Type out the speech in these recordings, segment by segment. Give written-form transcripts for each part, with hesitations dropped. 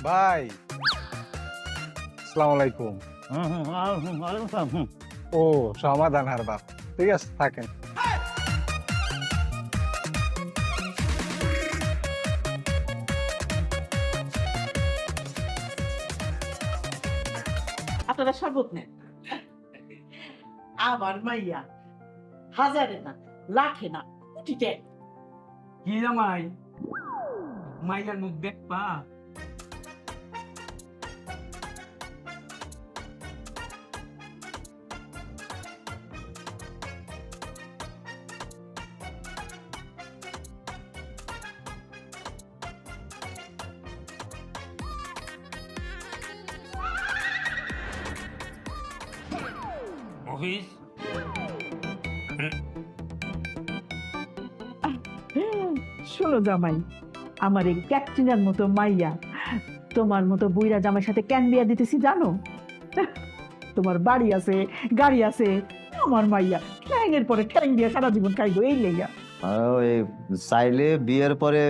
ভাই আসসালামু আলাইকুম। ও সমাধান আর বাপ, ঠিক আছে থাকেন। আপনারা শরবত নেন। আমার মাইয়া হাজারে না, লাখে না, কোটিতে। কি জামাই মাইয়ার মুখ দেখবা? অফিস শোনো জামাই, আমার এই ক্যাটরিনার মতো মাইয়া তোমার মতো বুইরা জামাইয়ের সাথে কেন বিয়া দিতেছি জানো? তোমার বাড়ি আছে, গাড়ি আছে, আমার মাইয়া ঠ্যাংয়ের পরে ঠ্যাং দিয়ে সারা জীবন খাইবো এই লেগা। ওই চাইলে বিয়ের পরে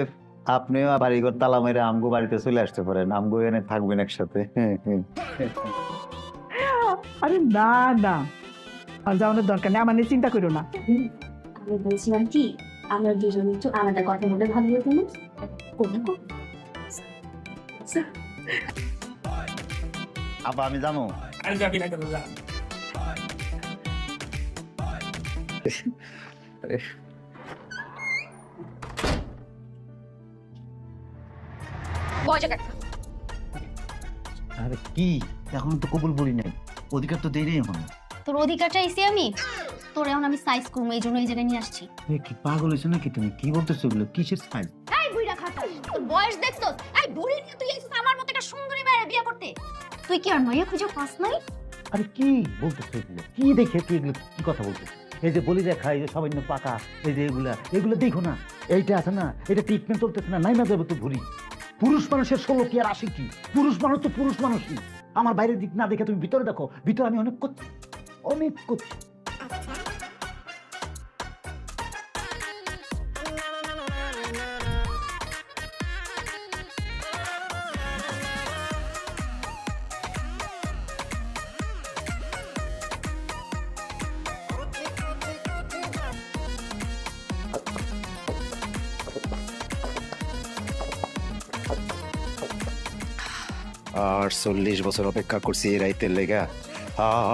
আপনিও বাড়িঘর তালা মেরে আমগো বাড়িতে চলে আসতে পারেন, আমগো এনে থাকবেন একসাথে। আরে না না, আর যাওয়ানোর দরকার নেই, আমার নিয়ে চিন্তা করো না। আমি বলছিলাম কি, আমরা দুজন একটু আলাদা কথা বলে ভালো হতো না? আবার আমি জানো আর যাবি না কেন? যা। আরে কি এখন তো কবুল বলি নাই, অধিকার তো দেরি এখন। তোর অধিকার চাইছি আমি, তোর এখন আমি সাইজ করবো, এই জন্য এই জায়গায় নিয়ে আসছি। কি পাগল হয়েছে নাকি তুমি? কি বলতেছো এগুলো? কিসের সাইজ? এই বুইড়া খাতা, তোর বয়স দেখছস? এই বুড়ি নিয়ে তুই এসেছিস আমার মতো একটা সুন্দরী মেয়ে বিয়ে করতে? তুই কি আর মাইয়া খুঁজে পাস নাই? আরে কি বলতেছো এগুলো? কি দেখে তুই এগুলো কি কথা বলতেছিস? এই যে বলি দেখা, এই যে সামান্য পাকা, এই যে এগুলো দেখো না, এইটা আছে না, এটা ট্রিটমেন্ট চলতেছে না, নাই না যাবে তো ভুরি। পুরুষ মানুষের 16 কি আর 80 কি? পুরুষ মানুষ তো পুরুষ মানুষই। আমার বাইরের দিক না দেখে তুমি ভিতরে দেখো, ভিতরে আমি অনেক করছি, অনেক করছি। আর 40 বছর অপেক্ষা করছি এই রাইতের লেগা।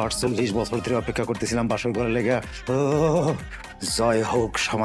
আর 40 বছর ধরে অপেক্ষা করতেছিলাম বাসর ঘরের লেগা। ও জয় হোক সমাজ।